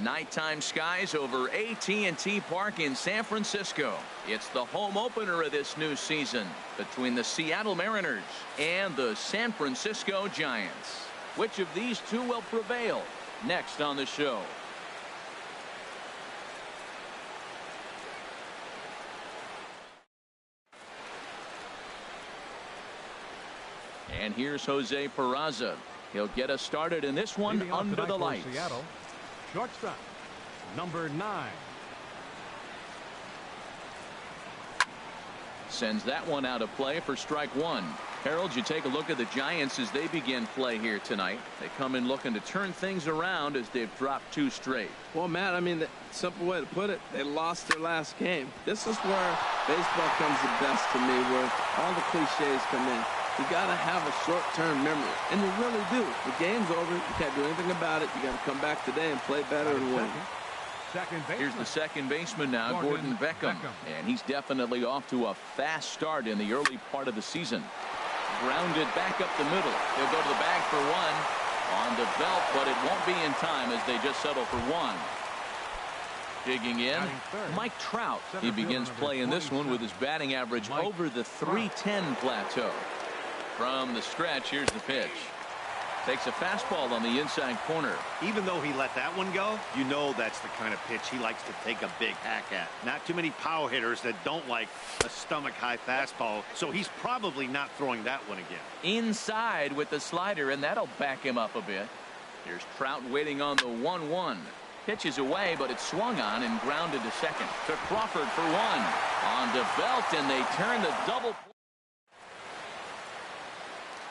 Nighttime skies over AT&T Park in San Francisco. It's the home opener of this new season between the Seattle Mariners and the San Francisco Giants. Which of these two will prevail? Next on the show. And here's Jose Peraza. He'll get us started in this one under the lights. Seattle, shortstop, number 9. Sends that one out of play for strike one. Harold, you take a look at the Giants as they begin play here tonight. They come in looking to turn things around as they've dropped 2 straight. Well, Matt, I mean, the simple way to put it, they lost their last game. This is where baseball comes the best to me, where all the cliches come in. You got to have a short-term memory, and you really do. The game's over. You can't do anything about it. You got to come back today and play better and win. Here's the second baseman now, Gordon Beckham. And he's definitely off to a fast start in the early part of the season. Grounded back up the middle. He'll go to the bag for one. On the belt, but it won't be in time as they just settle for one. Digging in, Mike Trout. He begins play in this one with his batting average over the .310 plateau. From the stretch, here's the pitch. Takes a fastball on the inside corner. Even though he let that one go, you know that's the kind of pitch he likes to take a big hack at. Not too many power hitters that don't like a stomach-high fastball, so he's probably not throwing that one again. Inside with the slider, and that'll back him up a bit. Here's Trout waiting on the 1-1. Pitches away, but it's swung on and grounded to second. To Crawford for one. On to Belt, and they turn the double.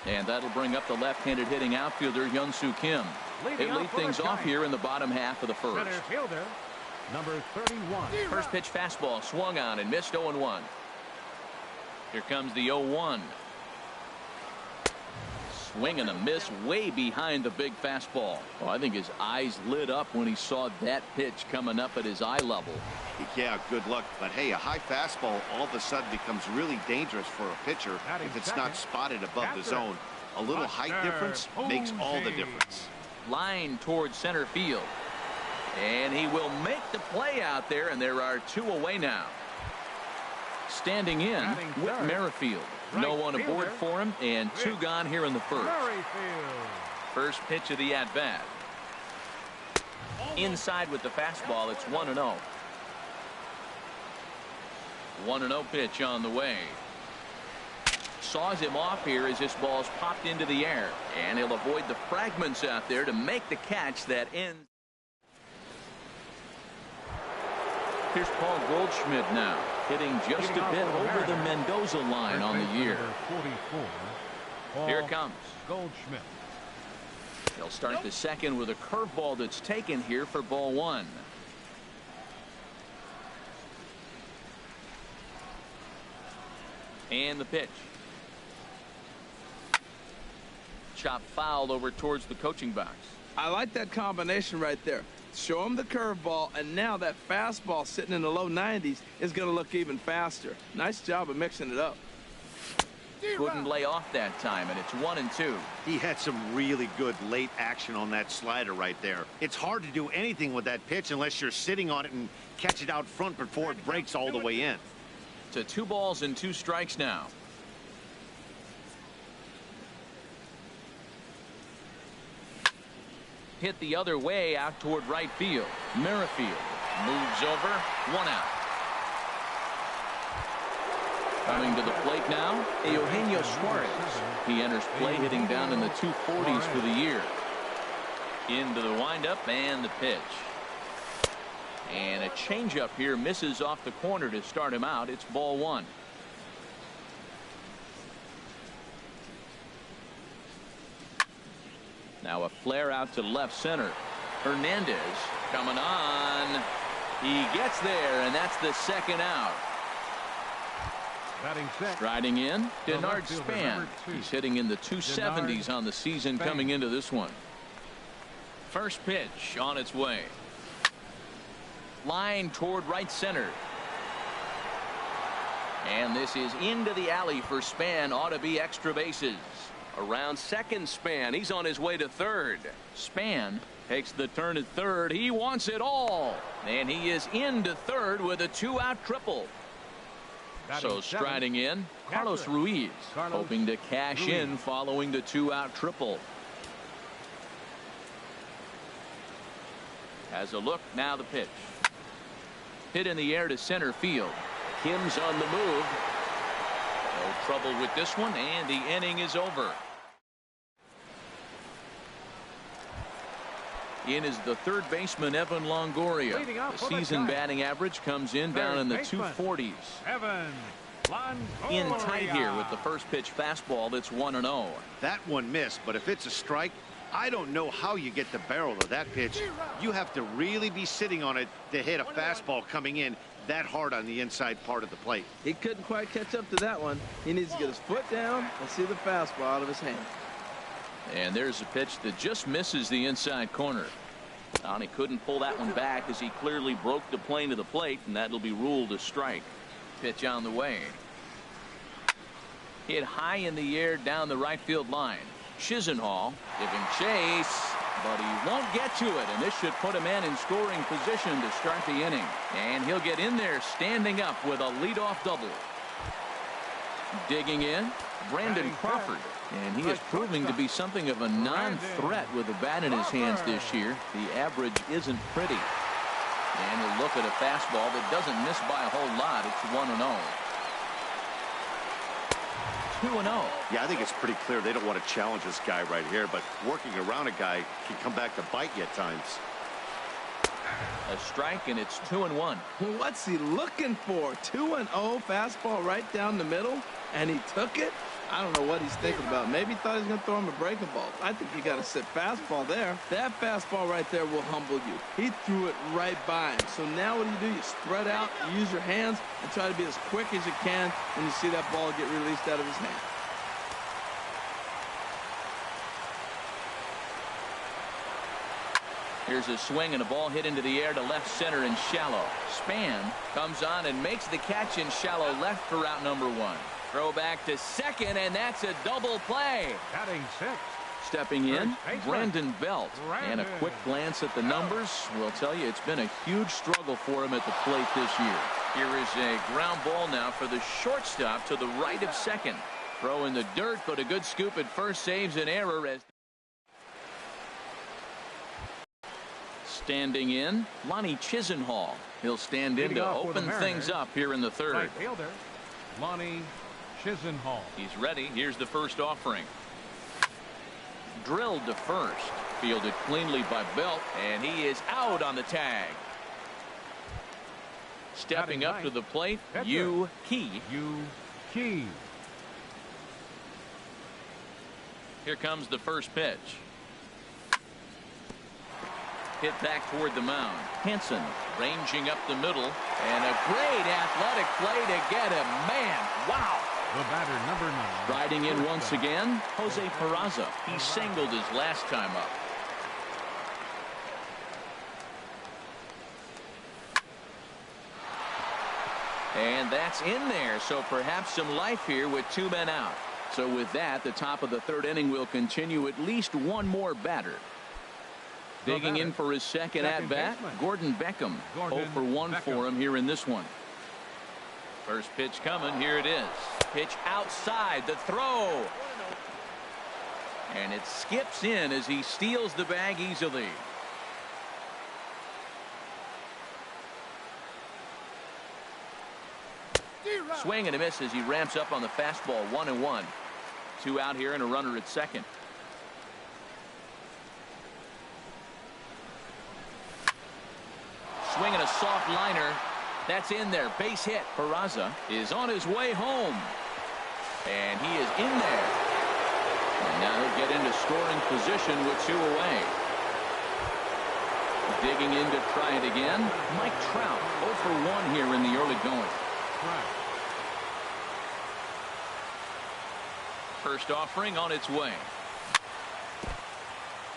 And that'll bring up the left-handed hitting outfielder, Hyun-Soo Kim. They lead things off here in the bottom half of the first. Center fielder, number 31. First pitch fastball swung on and missed 0-1. Here comes the 0-1. Swing and a miss way behind the big fastball. Oh, I think his eyes lit up when he saw that pitch coming up at his eye level. Yeah, good luck. But hey, a high fastball all of a sudden becomes really dangerous for a pitcher if it's not spotted above the zone. A little height difference makes all the difference. Line towards center field. And he will make the play out there, and there are 2 away now. Standing in, Whit Merrifield. No one aboard for him, and 2 gone here in the first. First pitch of the at-bat. Inside with the fastball, it's 1-0. 1-0 pitch on the way. Saws him off here as this ball's popped into the air, and he'll avoid the fragments out there to make the catch that ends. Here's Paul Goldschmidt now, hitting just a bit over the Mendoza line on the year. Here it comes. Goldschmidt. He'll start the second with a curveball that's taken here for ball 1. And the pitch. Chop foul over towards the coaching box. I like that combination right there. Show him the curveball, and now that fastball sitting in the low 90s is going to look even faster. Nice job of mixing it up. Couldn't lay off that time, and it's 1-2. He had some really good late action on that slider right there. It's hard to do anything with that pitch unless you're sitting on it and catch it out front before it breaks all the way in. To 2 balls and 2 strikes now. Hit the other way out toward right field. Merrifield moves over. 1 out. Coming to the plate now, Eugenio Suarez. He enters play hitting down in the 240s for the year. Into the windup and the pitch. And a changeup here misses off the corner to start him out. It's ball 1. Now a flare out to left center. Hernandez coming on. He gets there, and that's the second out. Striding in, Denard Span. He's hitting in the 270s on the season coming into this one. First pitch on its way. Line toward right center. And this is into the alley for Span. Ought to be extra bases. Around second span. He's on his way to third. Span takes the turn at third. He wants it all. And he is into third with a 2-out triple. So striding in, Carlos Ruiz, hoping to cash in following the 2-out triple. Has a look, now the pitch. Hit in the air to center field. Kim's on the move. No trouble with this one, and the inning is over. In is the third baseman, Evan Longoria. The season batting average comes in down in the 240s. Evan Longoria. In tight here with the first pitch fastball that's 1-0. That one missed, but if it's a strike, I don't know how you get the barrel of that pitch. You have to really be sitting on it to hit a fastball coming in that hard on the inside part of the plate. He couldn't quite catch up to that one. He needs to get his foot down and see the fastball out of his hand. And there's a pitch that just misses the inside corner. And he couldn't pull that one back as he clearly broke the plane to the plate, and that'll be ruled a strike. Pitch on the way. Hit high in the air down the right field line. Chisenhall giving chase, but he won't get to it, and this should put a man in scoring position to start the inning. And he'll get in there standing up with a leadoff double. Digging in, Brandon Crawford. And he is proving to be something of a non-threat with the bat in his hands this year. The average isn't pretty. And he'll look at a fastball that doesn't miss by a whole lot. It's 1-0. 2-0. Yeah, I think it's pretty clear they don't want to challenge this guy right here, but working around a guy can come back to bite you at times. A strike, and it's 2-1. What's he looking for? 2-0 fastball right down the middle, and he took it. I don't know what he's thinking about. Maybe he thought he was going to throw him a breaking ball. I think you got to sit fastball there. That fastball right there will humble you. He threw it right by him. So now what do? You spread out, you use your hands, and try to be as quick as you can when you see that ball get released out of his hand. Here's a swing and a ball hit into the air to left center and shallow. Span comes on and makes the catch in shallow left for out number 1. Throw back to second, and that's a double play. Batting sixth. Stepping in, Brandon Belt. And a quick glance at the numbers will tell you it's been a huge struggle for him at the plate this year. Here is a ground ball now for the shortstop to the right of second. Throw in the dirt, but a good scoop at first saves an error. As standing in, Lonnie Chisenhall. He'll stand in to open things up here in the third. Right fielder, Lonnie Chisenhall. He's ready. Here's the first offering. Drilled to first. Fielded cleanly by Belt, and he is out on the tag. Stepping up to the plate, Yu Key. Here comes the first pitch. Hit back toward the mound. Hansen ranging up the middle, and a great athletic play to get him. Man, wow. The batter, number 9. Riding in once again, Jose Peraza. He singled his last time up. And that's in there, so perhaps some life here with 2 men out. So with that, the top of the third inning will continue at least one more batter. Digging in for his second at-bat, Gordon Beckham. 0 for 1 for him here in this one. First pitch coming. Here it is. Pitch outside. The throw. And it skips in as he steals the bag easily. Swing and a miss as he ramps up on the fastball. 1-1. 2 out here and a runner at second. Swinging a soft liner. That's in there. Base hit. Peraza is on his way home. And he is in there. And now he'll get into scoring position with 2 away. Digging in to try it again. Mike Trout 0 for 1 here in the early going. First offering on its way.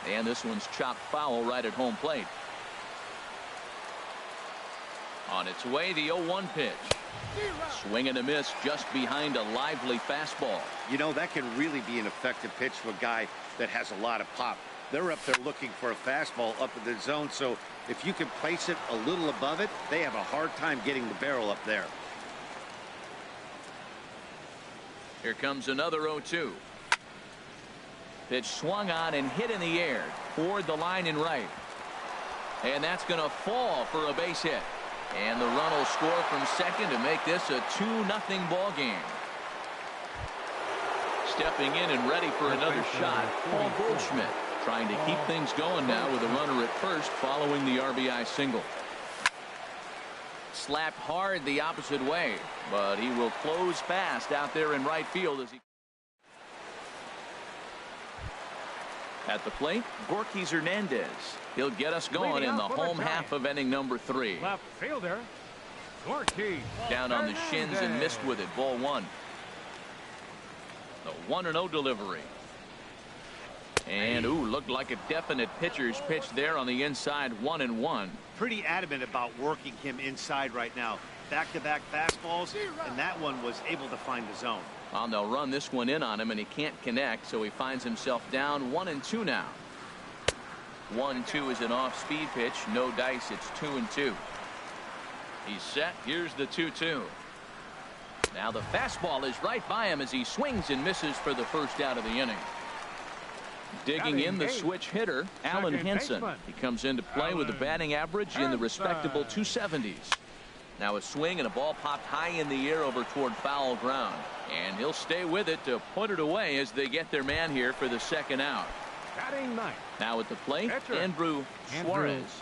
And this one's chopped foul right at home plate. On its way, the 0-1 pitch. Swing and a miss just behind a lively fastball. You know, that can really be an effective pitch for a guy that has a lot of pop. They're up there looking for a fastball up in the zone, so if you can place it a little above it, they have a hard time getting the barrel up there. Here comes another 0-2. Pitch swung on and hit in the air toward the line and right. And that's going to fall for a base hit. And the run will score from second to make this a 2-0 ball game. Stepping in and ready for another shot, Paul Goldschmidt, trying to keep things going now with a runner at first following the RBI single. Slapped hard the opposite way, but he will close fast out there in right field as he. At the plate, Gorky Hernandez. He'll get us going in the home half of inning number 3. Left fielder, Gorky. Down on the shins and missed with it. Ball 1. The 1-0 delivery. And looked like a definite pitcher's pitch there on the inside. 1-1. Pretty adamant about working him inside right now. Back-to-back fastballs, and that one was able to find the zone. Well, they'll run this one in on him, and he can't connect, so he finds himself down 1-2 now. 1-2 is an off-speed pitch. No dice. It's 2-2. He's set. Here's the 2-2. Now the fastball is right by him as he swings and misses for the first out of the inning. Digging in the switch hitter, Alan Henson. He comes into play with a batting average in the respectable 270s. Now a swing and a ball popped high in the air over toward foul ground. And he'll stay with it to put it away as they get their man here for the second out. Batting ninth. Now at the plate, Andrew Suarez.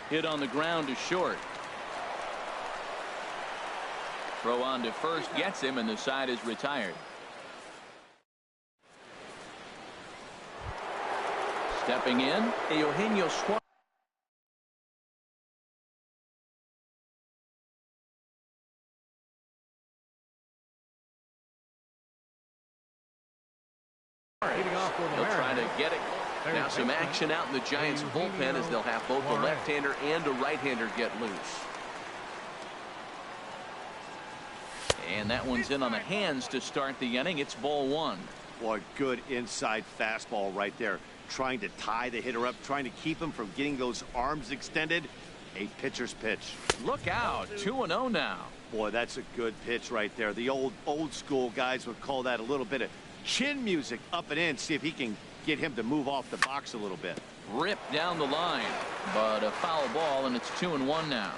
Hit on the ground to short. Throw on to first gets him, and the side is retired. Stepping in, Eugenio Suarez. He'll try to get it. Now some action out in the Giants bullpen as they'll have both a left-hander and a right-hander get loose. And that one's in on the hands to start the inning. It's ball 1. Boy, good inside fastball right there. Trying to tie the hitter up, trying to keep him from getting those arms extended. A pitcher's pitch. Look out. 2-0 now. Boy, that's a good pitch right there. The old school guys would call that a little bit of chin music up and in. See if he can get him to move off the box a little bit. Ripped down the line, but a foul ball, and it's 2-1 now.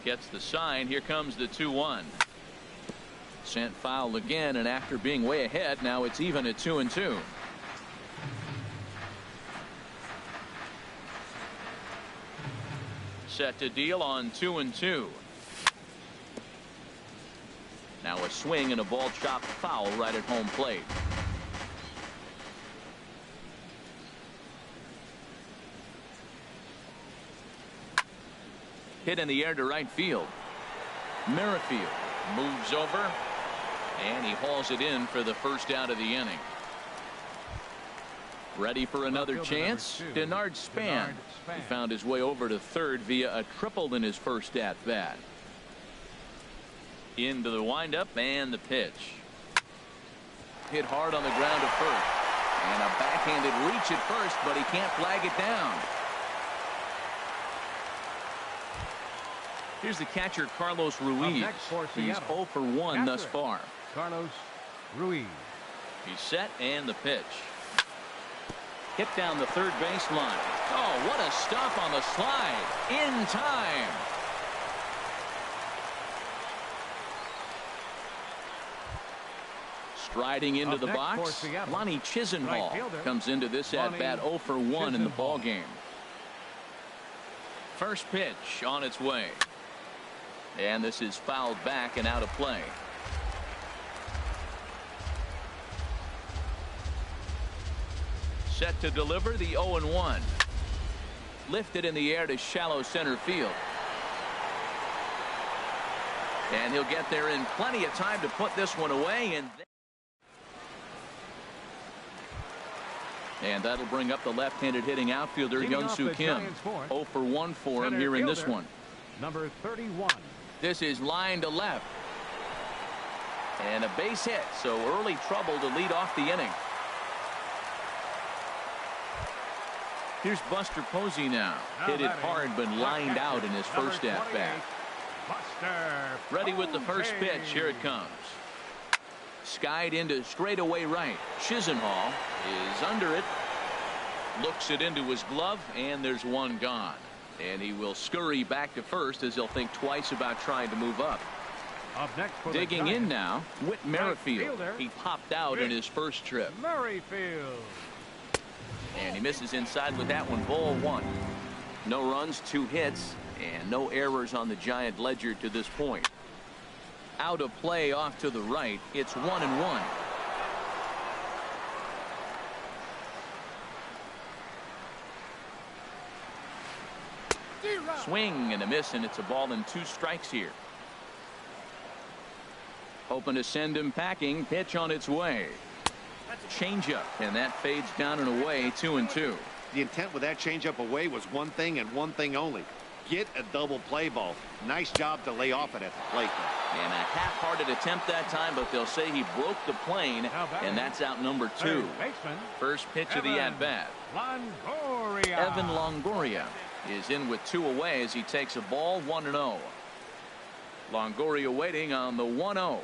Gets the sign. Here comes the 2-1. Sent foul again, and after being way ahead, now it's even at 2-2. Set to deal on 2-2. Now a swing and a ball chopped foul right at home plate. Hit in the air to right field. Merrifield moves over, and he hauls it in for the first out of the inning. Ready for another chance? Denard Span. He found his way over to third via a triple in his first at bat. Into the windup and the pitch. Hit hard on the ground to first. And a backhanded reach at first, but he can't flag it down. Here's the catcher, Carlos Ruiz. He's 0 for 1 thus far. Carlos Ruiz. He's set, and the pitch. Hit down the third baseline. Oh, what a stop on the slide. In time. Striding into the box, Lonnie Chisenhall comes into this at-bat 0 for 1 in the ball game. First pitch on its way. And this is fouled back and out of play. Set to deliver the 0-1. Lifted in the air to shallow center field. And he'll get there in plenty of time to put this one away. And And that'll bring up the left-handed hitting outfielder Young-Soo Kim. 0 for 1 for him here in this one. Number 31. This is line to left. And a base hit, so early trouble to lead off the inning. Here's Buster Posey now. Hit it hard, but lined out in his first at-bat. Ready with the first pitch. Here it comes. Skied into straightaway right. Chisenhall is under it. Looks it into his glove, and there's one gone. And he will scurry back to first as he'll think twice about trying to move up. Digging in now, Whit Merrifield. He popped out in his first trip. Merrifield. And he misses inside with that one. Ball 1. No runs, 2 hits, and no errors on the Giant ledger to this point. Out of play off to the right. It's 1-1. Swing and a miss, and it's a ball and 2 strikes here. Hoping to send him packing. Pitch on its way. Changeup, and that fades down and away. 2-2. The intent with that changeup away was one thing and one thing only. Get a double play ball. Nice job to lay off it at the plate. And a half-hearted attempt that time, but they'll say he broke the plane, and that's out number 2. First pitch of the at-bat. Evan Longoria is in with 2 away as he takes a ball. 1-0. Longoria waiting on the 1-0.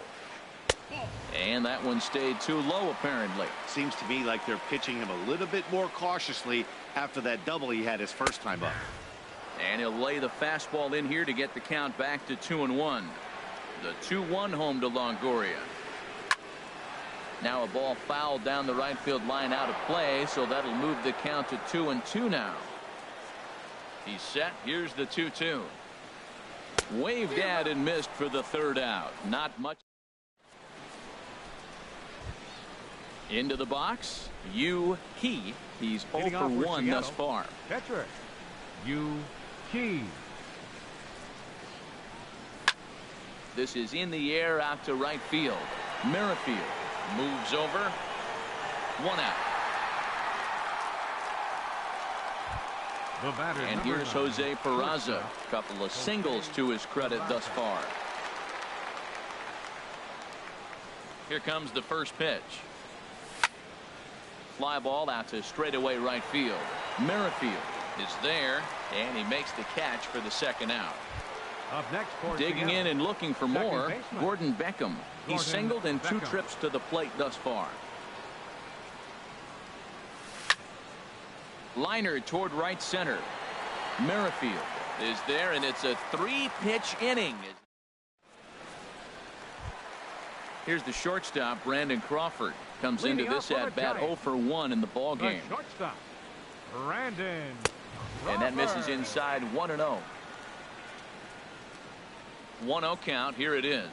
And that one stayed too low, apparently. Seems to me like they're pitching him a little bit more cautiously after that double he had his first time up. And he'll lay the fastball in here to get the count back to 2-1. The 2-1 home to Longoria. Now a ball fouled down the right field line out of play, so that'll move the count to 2-2 now. He's set. Here's the 2-2. Waved at and missed for the 3rd out. Not much. Into the box. Yu Key. He's 0 for 1 thus far. Catcher. Yu Key. This is in the air out to right field. Merrifield moves over. 1 out. And here's Jose Peraza. Couple of singles to his credit thus far. Here comes the first pitch. Fly ball out to straightaway right field. Merrifield is there, and he makes the catch for the 2nd out. Up next, digging in and looking for more, Gordon Beckham. He's singled in 2 trips to the plate thus far. Liner toward right center. Merrifield is there, and it's a 3-pitch inning. Here's the shortstop, Brandon Crawford. Comes into this at-bat 0 for 1 in the ball game. Shortstop, Brandon Crawford. And that misses inside. 1-0. 1-0 count. Here it is.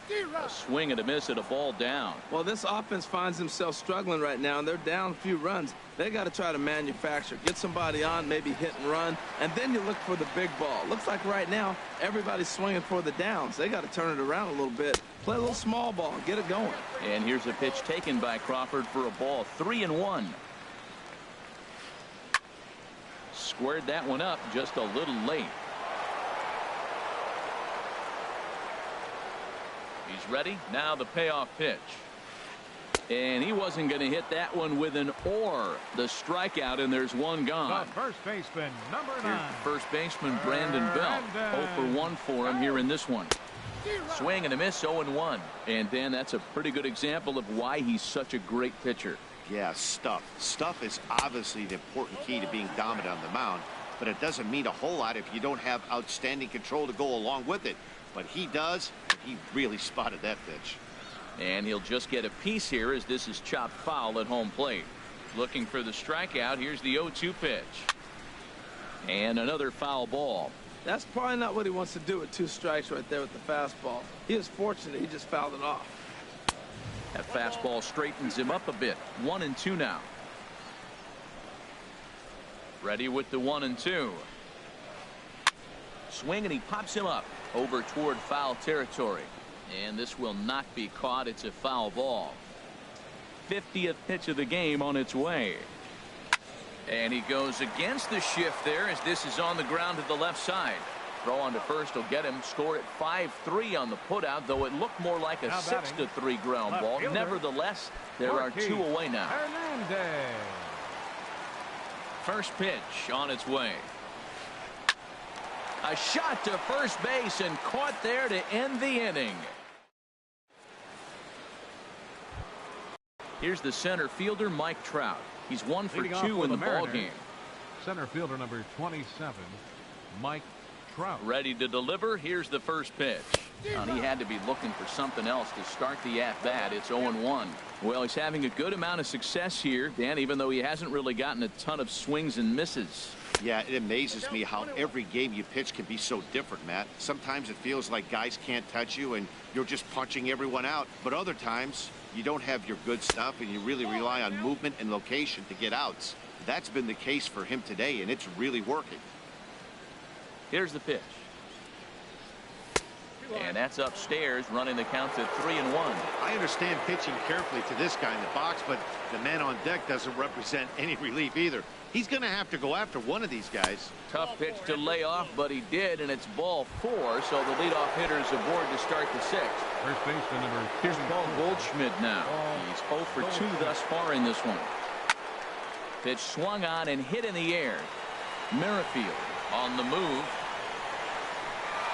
A swing and a miss at a ball down. Well, this offense finds themselves struggling right now, and they're down a few runs. They got to try to manufacture, get somebody on, maybe hit and run, and then you look for the big ball. Looks like right now everybody's swinging for the downs. They got to turn it around a little bit, play a little small ball, get it going. And here's a pitch taken by Crawford for a ball. 3-1. Squared that one up just a little late. He's ready. Now the payoff pitch. And he wasn't going to hit that one with an or. The strikeout, and there's one gone. The first baseman, number 9. Here's the first baseman, Brandon Belt. 0 for 1 for him here in this one. Swing and a miss, 0-1. And Dan, that's a pretty good example of why he's such a great pitcher. Yeah, stuff. Stuff is obviously the important key to being dominant on the mound, but it doesn't mean a whole lot if you don't have outstanding control to go along with it. But he does. He really spotted that pitch. And he'll just get a piece here as this is chopped foul at home plate. Looking for the strikeout. Here's the 0-2 pitch. And another foul ball. That's probably not what he wants to do with 2 strikes right there with the fastball. He is fortunate he just fouled it off. That fastball straightens him up a bit. 1-2 now. Ready with the 1-2. Swing, and he pops him up over toward foul territory. And this will not be caught. It's a foul ball. 50th pitch of the game on its way. And he goes against the shift there as this is on the ground to the left side. Throw on to first will get him. Score at 5-3 on the putout, though it looked more like a 6-3 ground ball. Nevertheless, there are 2 away now. Hernandez. First pitch on its way. A shot to first base and caught there to end the inning. Here's the center fielder, Mike Trout. He's 1 for 2 in the ball game. Center fielder number 27, Mike Trout. Ready to deliver. Here's the first pitch. And he had to be looking for something else to start the at-bat. It's 0-1. Well, he's having a good amount of success here, Dan, even though he hasn't really gotten a ton of swings and misses. Yeah, it amazes me how every game you pitch can be so different, Matt. Sometimes it feels like guys can't touch you and you're just punching everyone out. But other times you don't have your good stuff and you really rely on movement and location to get outs. That's been the case for him today, and it's really working. Here's the pitch. And that's upstairs, running the counts at 3-1. I understand pitching carefully to this guy in the box, but the man on deck doesn't represent any relief either. He's going to have to go after one of these guys. Tough pitch to lay off, but he did, and it's ball 4, so the leadoff hitter is aboard to start the 6th. First baseman number 2. Here's Paul Goldschmidt now. He's 0 for 2 thus far in this one. Pitch swung on and hit in the air. Merrifield on the move.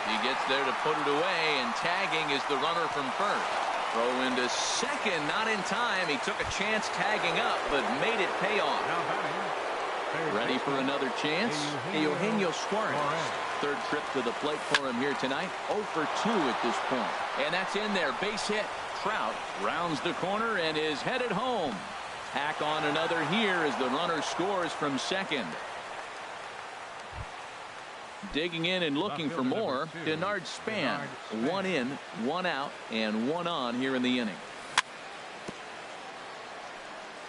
He gets there to put it away, and tagging is the runner from first. Throw into second, not in time. He took a chance tagging up, but made it pay off. Ready for another chance? Eugenio Suarez. Third trip to the plate for him here tonight. 0 for 2 at this point. And that's in there. Base hit. Trout rounds the corner and is headed home. Tack on another here as the runner scores from second. Digging in and looking for more, Denard Span. 1 in, 1 out, and 1 on here in the inning.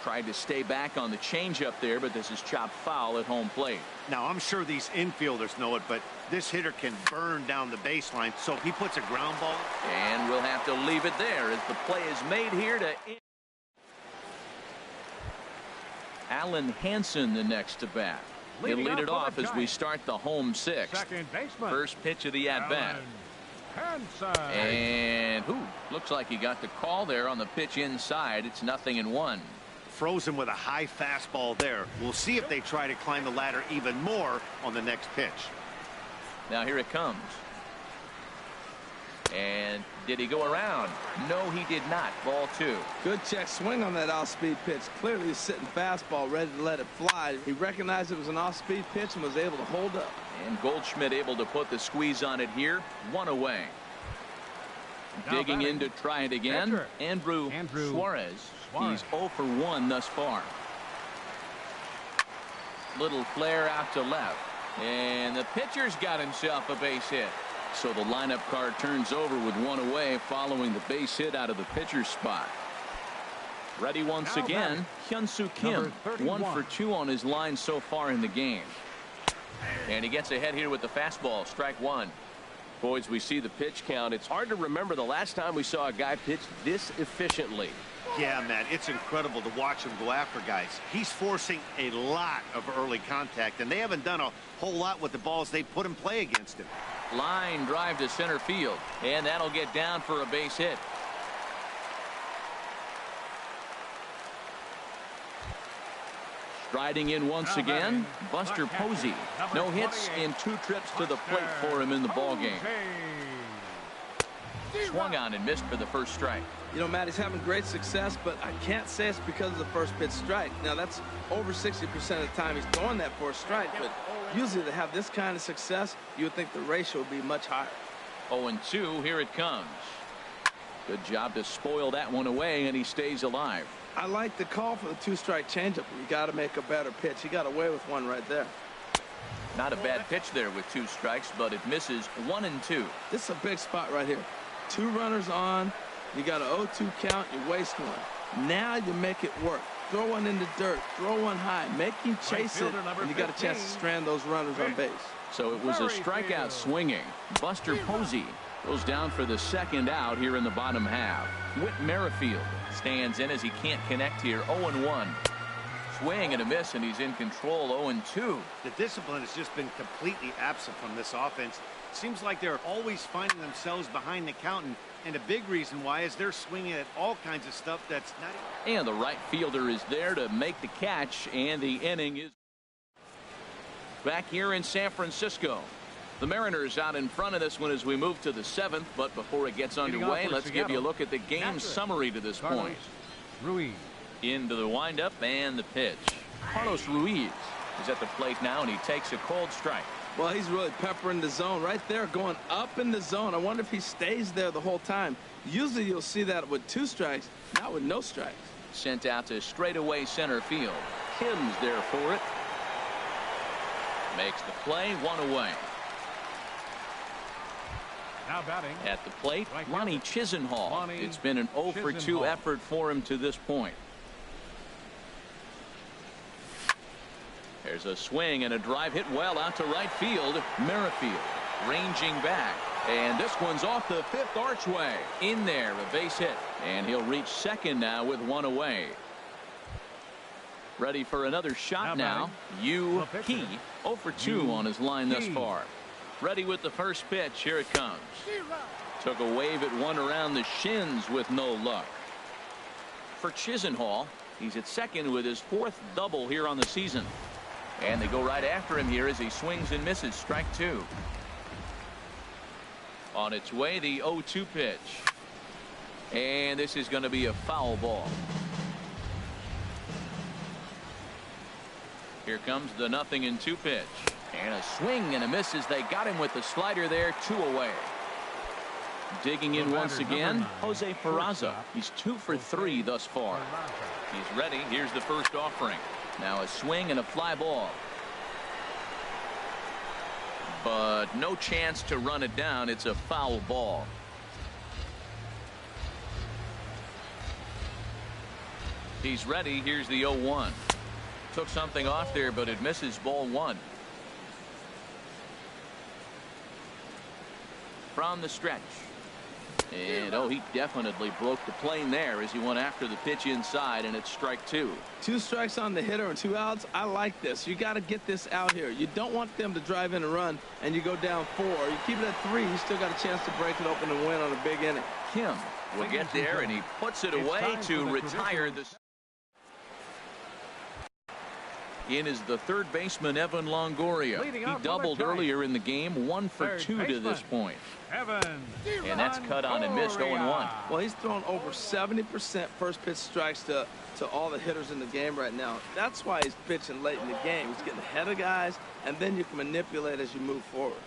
Tried to stay back on the changeup there, but this is chopped foul at home plate. Now, I'm sure these infielders know it, but this hitter can burn down the baseline, so if he puts a ground ball. And we'll have to leave it there as the play is made here to Alan Hansen the next to bat. He'll lead it off as we start the home 6th. First pitch of the at-bat. And looks like he got the call there on the pitch inside. It's 0-1. Frozen with a high fastball there. We'll see if they try to climb the ladder even more on the next pitch. Now here it comes. And did he go around? No, he did not. Ball 2. Good check swing on that off-speed pitch. Clearly he's sitting fastball, ready to let it fly. He recognized it was an off-speed pitch and was able to hold up. And Goldschmidt able to put the squeeze on it here. 1 away. Digging in to try it again. Andrew Suarez. He's 0 for 1 thus far. Little flare out to left. And the pitcher's got himself a base hit. So the lineup card turns over with 1 away following the base hit out of the pitcher's spot. Ready once again, Hyun-Soo Kim. 1 for 2 on his line so far in the game. And he gets ahead here with the fastball. Strike 1. Boys, we see the pitch count. It's hard to remember the last time we saw a guy pitch this efficiently. Yeah, man, it's incredible to watch him go after guys. He's forcing a lot of early contact, and they haven't done a whole lot with the balls they put in play against him. Line drive to center field, and that'll get down for a base hit. Striding in once again, Buster Posey. No hits in 2 trips to the plate for him in the ballgame. Swung on and missed for the first strike. You know, Matt, he's having great success, but I can't say it's because of the first pitch strike. Now, that's over 60% of the time he's throwing that for a strike, but usually to have this kind of success, you would think the ratio would be much higher. 0-2, here it comes. Good job to spoil that one away, and he stays alive. I like the call for the 2-strike changeup. You got to make a better pitch. He got away with one right there. Not a bad pitch there with 2 strikes, but it misses 1-2. This is a big spot right here. 2 runners on. You got an 0-2 count. You waste one. Now you make it work. Throw one in the dirt. Throw one high. Make him chase it, and you got a chance to strand those runners on base. So it was a strikeout swinging. Buster Posey goes down for the 2nd out here in the bottom half. Whit Merrifield stands in as he can't connect here. 0-1. Swing and a miss, and he's in control. 0-2. The discipline has just been completely absent from this offense. Seems like they're always finding themselves behind the count, and a big reason why is they're swinging at all kinds of stuff that's not. And the right fielder is there to make the catch, and the inning is back here in San Francisco. The Mariners out in front of this one as we move to the 7th, but before it gets underway, let's give you a look at the game summary to this point. Ruiz. Into the windup and the pitch. Carlos Ruiz is at the plate now, and he takes a cold strike. Well, he's really peppering the zone right there, going up in the zone. I wonder if he stays there the whole time. Usually you'll see that with 2 strikes, not with no strikes. Sent out to straightaway center field. Kim's there for it. Makes the play, 1 away. Now batting. At the plate, Right Ronnie Chisenhall. It's been an 0 for 2 Chisenhall. effort for him to this point. There's a swing and a drive hit well out to right field. Merrifield ranging back. And this one's off the 5th archway. In there, a base hit. And he'll reach second now with 1 away. Ready for another shot now. Yu He, 0 for 2 on his line thus far. Ready with the first pitch. Here it comes. Took a wave at one around the shins with no luck. For Chisenhall, he's at second with his 4th double here on the season. And they go right after him here as he swings and misses. Strike 2. On its way, the 0-2 pitch. And this is going to be a foul ball. Here comes the 0-2 pitch. And a swing and a miss as they got him with the slider there. 2 away. Digging in once again, Jose Peraza. He's 2 for 3 thus far. He's ready. Here's the first offering. Now a swing and a fly ball. But no chance to run it down. It's a foul ball. He's ready. Here's the 0-1. Took something off there, but it misses. Ball 1. From the stretch. And he definitely broke the plane there as he went after the pitch inside, and it's strike 2. 2 strikes on the hitter and 2 outs. I like this. You got to get this out here. You don't want them to drive in and run and you go down 4. You keep it at 3, you still got a chance to break it open and win on a big inning. Kim will get there, and he puts it away to retire the. In is the 3rd baseman, Evan Longoria. He doubled earlier in the game, 1 for 2 to this point. Evan. And that's cut on and missed. 0-1. Well, he's thrown over 70% first pitch strikes to all the hitters in the game right now. That's why he's pitching late in the game. He's getting ahead of guys, and then you can manipulate as you move forward.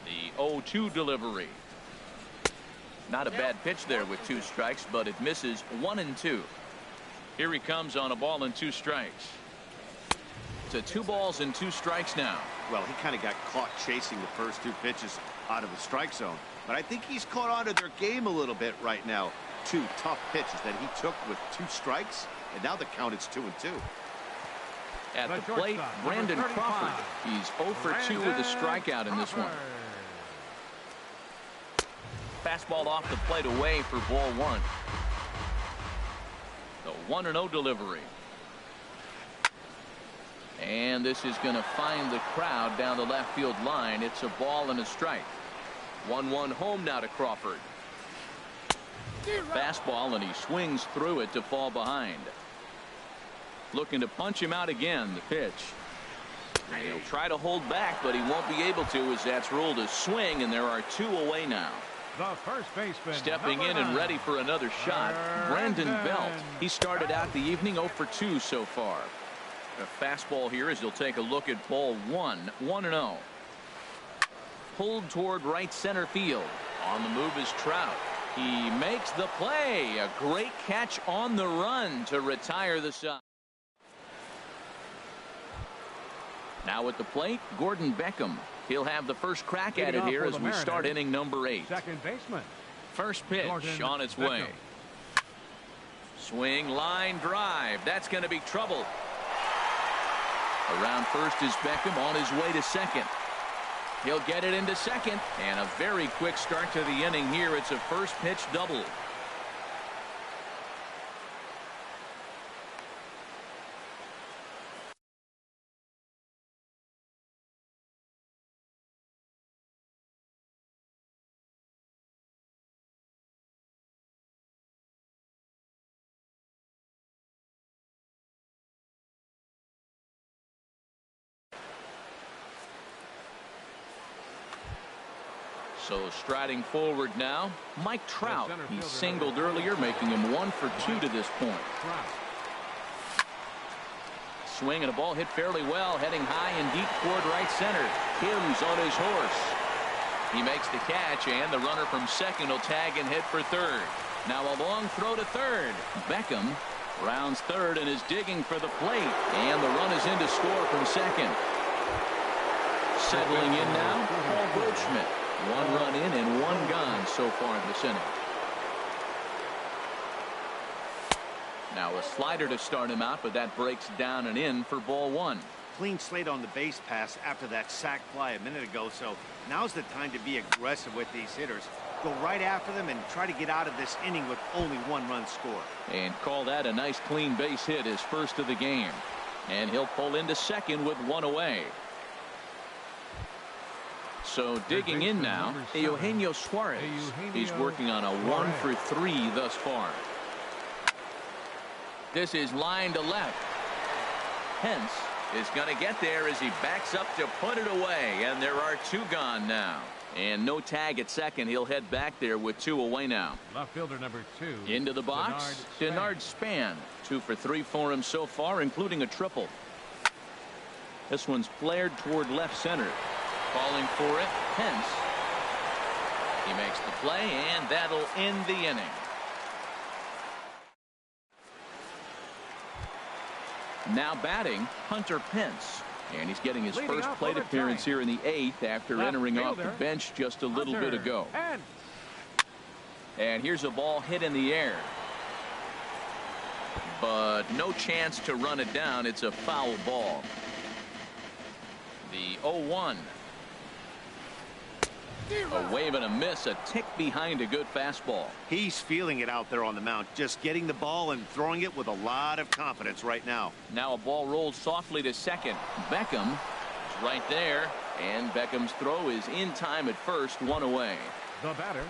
The 0-2 delivery. Not a bad pitch there with 2 strikes, but it misses. 1-2. Here he comes on a ball and 2 strikes. To 2 balls and 2 strikes now. Well, he kind of got caught chasing the first 2 pitches out of the strike zone. But I think he's caught on to their game a little bit right now. 2 tough pitches that he took with 2 strikes. And now the count is 2-2. At the plate, Brandon Crawford. He's 0 for 2 with a strikeout in this one. Fastball off the plate away for ball 1. The 1-0 delivery. And this is going to find the crowd down the left field line. It's a ball and a strike. 1-1 home now to Crawford. Fastball, and he swings through it to fall behind. Looking to punch him out again. The pitch. And he'll try to hold back, but he won't be able to as that's ruled a swing, and there are 2 away now. The first baseman. Stepping in and ready for another shot, Brandon Belt. He started out the evening 0 for 2 so far. A fastball here as he'll take a look at ball 1. 1-0. Pulled toward right center field. On the move is Trout. He makes the play. A great catch on the run to retire the side. Now at the plate, Gordon Beckham. He'll have the first crack at it here as we start inning number 8. Second baseman. First pitch on its way. Swing, line drive. That's going to be trouble. Around first is Beckham on his way to second. He'll get it into second, and a very quick start to the inning here. It's a first pitch double. So striding forward now, Mike Trout. He singled earlier, making him 1 for 2 to this point. Swing and a ball hit fairly well, heading high and deep toward right center. Kim's on his horse. He makes the catch, and the runner from second will tag and hit for third. Now a long throw to third. Beckham rounds third and is digging for the plate, and the run is in to score from second. Settling in now, Paul Goldschmidt. 1 run in and 1 gone so far in this inning. Now a slider to start him out, but that breaks down and in for ball 1. Clean slate on the base pass after that sac fly a minute ago, so now's the time to be aggressive with these hitters. Go right after them and try to get out of this inning with only 1 run score. And call that a nice clean base hit, his first of the game. And he'll pull into second with 1 away. So digging in now, Eugenio Suarez. He's working on a 1 for 3 thus far. This is line to left. Pence is going to get there as he backs up to put it away, and there are 2 gone now. And no tag at second. He'll head back there with 2 away now. Left fielder number 2. Into the box, Denard Span. 2 for 3 for him so far, including a triple. This one's flared toward left center. Calling for it, Pence. He makes the play, and that'll end the inning. Now batting, Hunter Pence. And he's getting his first plate appearance here in the 8th after entering off the bench just a little bit ago. And here's a ball hit in the air. But no chance to run it down. It's a foul ball. The 0-1. A wave and a miss, a tick behind a good fastball. He's feeling it out there on the mound, just getting the ball and throwing it with a lot of confidence right now. Now a ball rolled softly to second. Beckham is right there, and Beckham's throw is in time at first, 1 away. The batter,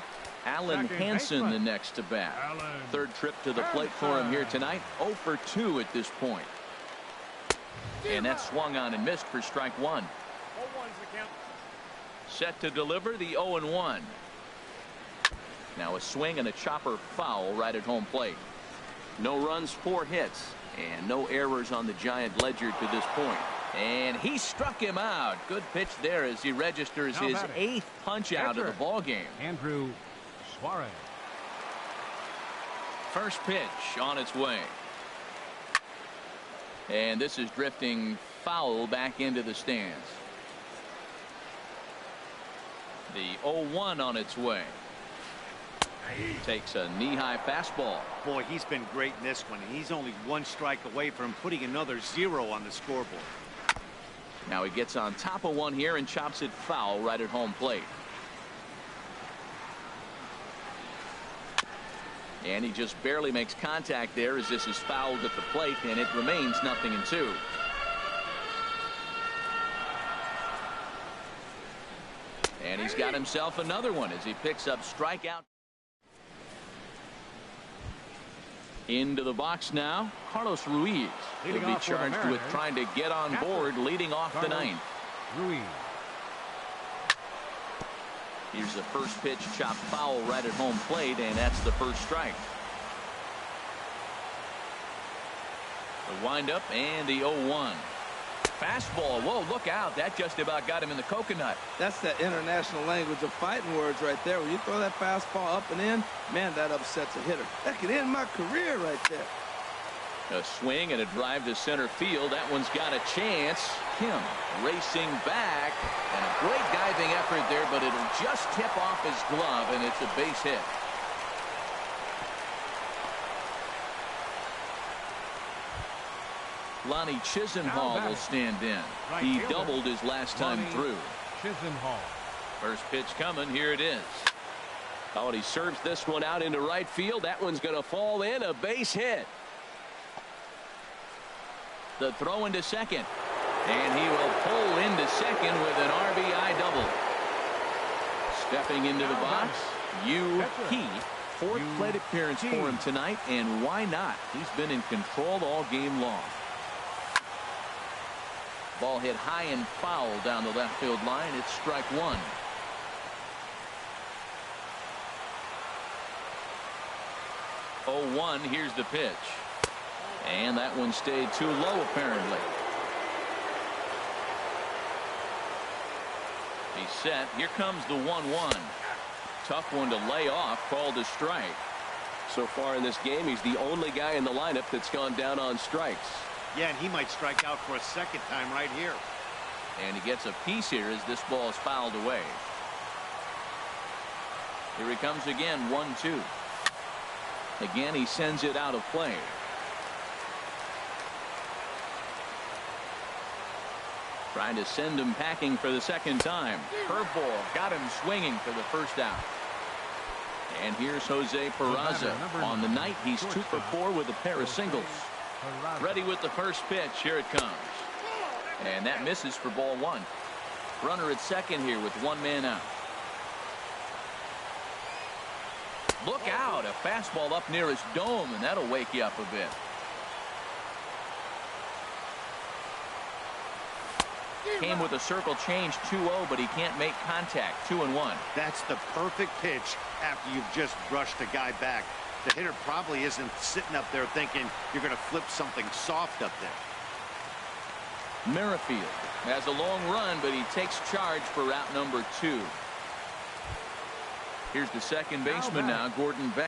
Alan Hansen, the next to bat. Third trip to the plate for him here tonight. 0 for 2 at this point. And that swung on and missed for strike 1. Set to deliver the 0-1. Now a swing and a chopper foul right at home plate. No runs, 4 hits, and no errors on the Giant ledger to this point. And he struck him out. Good pitch there as he registers his 8th punch out of the ball game. Andrew Suarez. First pitch on its way. And this is drifting foul back into the stands. The 0-1 on its way. Takes a knee-high fastball. Boy, he's been great in this one. He's only 1 strike away from putting another 0 on the scoreboard. Now he gets on top of one here and chops it foul right at home plate. And he just barely makes contact there as this is fouled at the plate, and it remains 0-2. And he's got himself another one as he picks up strikeout. Into the box now, Carlos Ruiz. He'll be charged with trying to get on board leading off the 9th. Ruiz. Here's the first pitch, chopped foul right at home plate, and that's the first strike. The windup and the 0-1. Fastball. Whoa, look out. That just about got him in the coconut. That's that international language of fighting words right there. When you throw that fastball up and in, man, that upsets a hitter. That could end my career right there. A swing and a drive to center field. That one's got a chance. Kim racing back, and a great diving effort there, but it'll just tip off his glove, and it's a base hit. Lonnie Chisenhall will stand in. He doubled his last time through. Chisenhall. First pitch coming. Here it is. Oh, and he serves this one out into right field. That one's going to fall in. A base hit. The throw into second. And he will pull into second with an RBI double. Stepping into the box, Yu He. 4th plate appearance for him tonight, and why not? He's been in control all game long. Ball hit high and foul down the left field line. It's strike 1. 0-1. Here's the pitch. And that one stayed too low, apparently. He's set. Here comes the 1-1. Tough one to lay off, called a strike. So far in this game, he's the only guy in the lineup that's gone down on strikes. Yeah, and he might strike out for a second time right here. And he gets a piece here as this ball is fouled away. Here he comes again, 1-2. Again, he sends it out of play. Trying to send him packing for the second time. Curveball got him swinging for the first out. And here's Jose Peraza. On the night, he's 2 for 4 with a pair of singles. Ready with the first pitch. Here it comes. And that misses for ball 1. Runner at second here with 1 man out. Look out. A fastball up near his dome, and that'll wake you up a bit. Came with a circle change, 2-0, but he can't make contact. 2-1. That's the perfect pitch after you've just brushed a guy back. The hitter probably isn't sitting up there thinking you're going to flip something soft up there. Merrifield has a long run, but he takes charge for route number 2. Here's the second baseman now, Gordon Beck.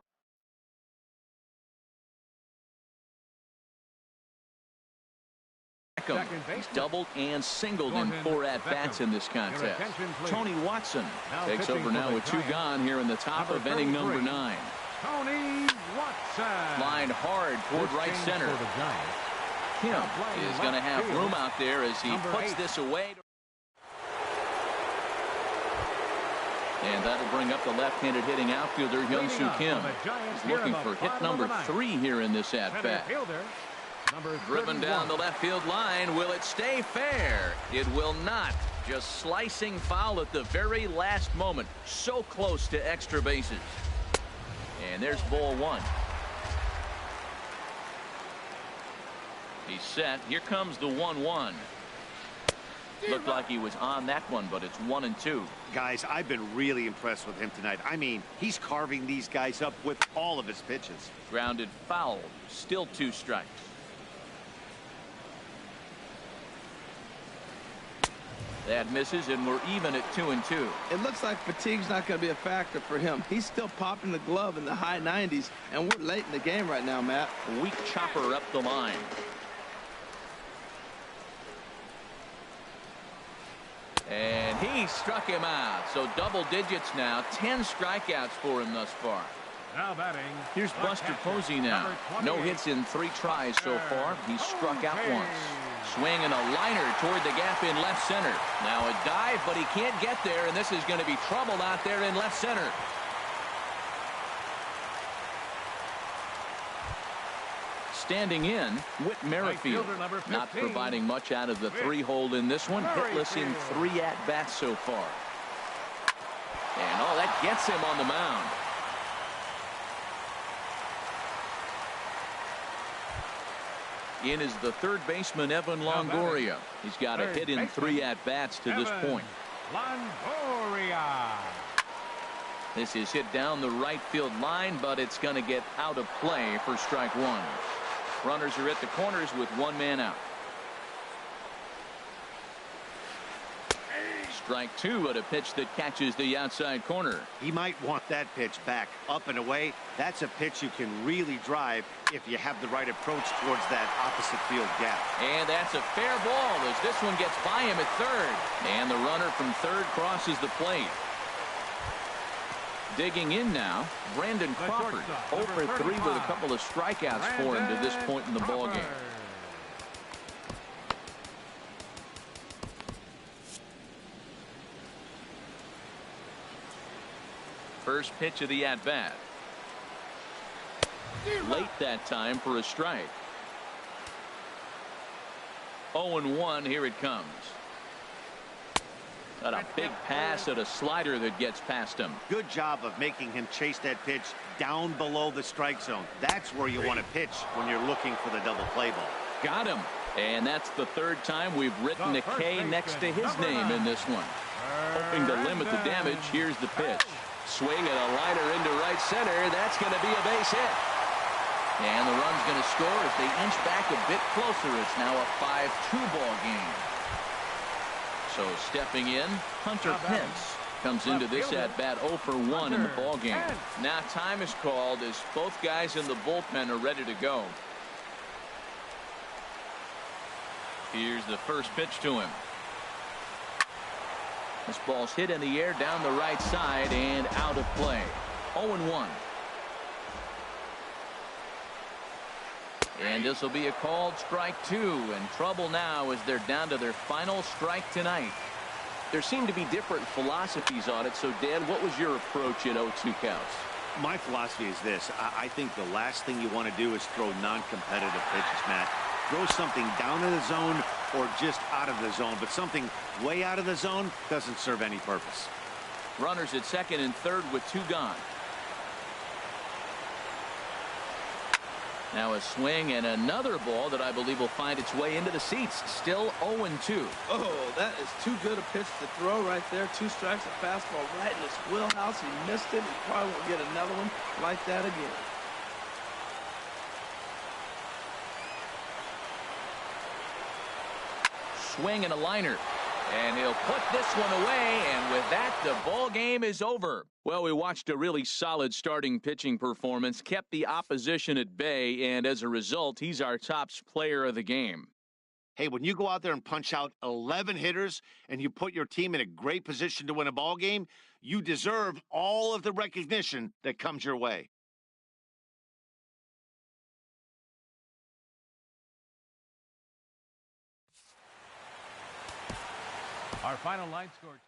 He's doubled and singled in 4 at-bats in this contest. Tony Watson takes over now with 2 gone here in the top of inning number 9. Tony Watson. Lined hard toward right center. Kim is going to have room out there as he puts this away. And that'll bring up the left-handed hitting outfielder, Hyun-Soo Kim. He's looking for hit number 3 here in this at-bat. Driven down the left field line. Will it stay fair? It will not. Just slicing foul at the very last moment. So close to extra bases. And there's ball 1. He's set. Here comes the 1-1. Looked like he was on that one, but it's 1-2. Guys, I've been really impressed with him tonight. I mean, he's carving these guys up with all of his pitches. Grounded foul. Still 2 strikes. That misses, and we're even at 2-2. It looks like fatigue's not going to be a factor for him. He's still popping the glove in the high 90s, and we're late in the game right now, Matt. Weak chopper up the line. And he struck him out. So double digits now. 10 strikeouts for him thus far. Now batting. Here's Buster Posey now. No hits in 3 tries so far. He's struck out once. Swinging a liner toward the gap in left center. Now a dive, but he can't get there, and this is going to be trouble out there in left center. Standing in, Whit Merrifield. Not providing much out of the 3-hole in this one. Hitless in 3 at-bats so far. And that gets him on the mound. In is the third baseman, Evan Longoria. He's got a hit in 3 at-bats to this point. Longoria. This is hit down the right field line, but it's going to get out of play for strike 1. Runners are at the corners with 1 man out. Strike 2 at a pitch that catches the outside corner. He might want that pitch back up and away. That's a pitch you can really drive if you have the right approach towards that opposite field gap. And that's a fair ball as this one gets by him at third. And the runner from third crosses the plate. Digging in now, Brandon Crawford. 0 for 3 with a couple of strikeouts for him to this point in the ballgame. First pitch of the at-bat. Late that time for a strike. 0-1. Here it comes. Got a big pass at a slider that gets past him. Good job of making him chase that pitch down below the strike zone. That's where you want to pitch when you're looking for the double play ball. Got him. And that's the 3rd time we've written a K next to his name in this one. Hoping to limit the damage. Here's the pitch. Swing and a liner into right center. That's going to be a base hit. And the run's going to score as they inch back a bit closer. It's now a 5-2 ball game. So stepping in, Hunter Pence comes into this at bat 0 for 1 in the ball game. Now time is called as both guys in the bullpen are ready to go. Here's the first pitch to him. This ball's hit in the air down the right side and out of play. 0-1. And this will be a called strike 2, and trouble now as they're down to their final strike tonight. There seem to be different philosophies on it. So, Dan, what was your approach in 0-2 counts? My philosophy is this. I think the last thing you want to do is throw non-competitive pitches, Matt. Throw something down in the zone or just out of the zone, but something way out of the zone doesn't serve any purpose. Runners at second and third with 2 gone. Now a swing and another ball that I believe will find its way into the seats. Still 0-2. Oh, that is too good a pitch to throw right there. 2 strikes, a fastball right in his wheelhouse. He missed it. He probably won't get another one like that again. Swing and a liner. And he'll put this one away, and with that, the ball game is over. Well, we watched a really solid starting pitching performance, kept the opposition at bay, and as a result, he's our top player of the game. Hey, when you go out there and punch out 11 hitters and you put your team in a great position to win a ball game, you deserve all of the recognition that comes your way. Our final line score.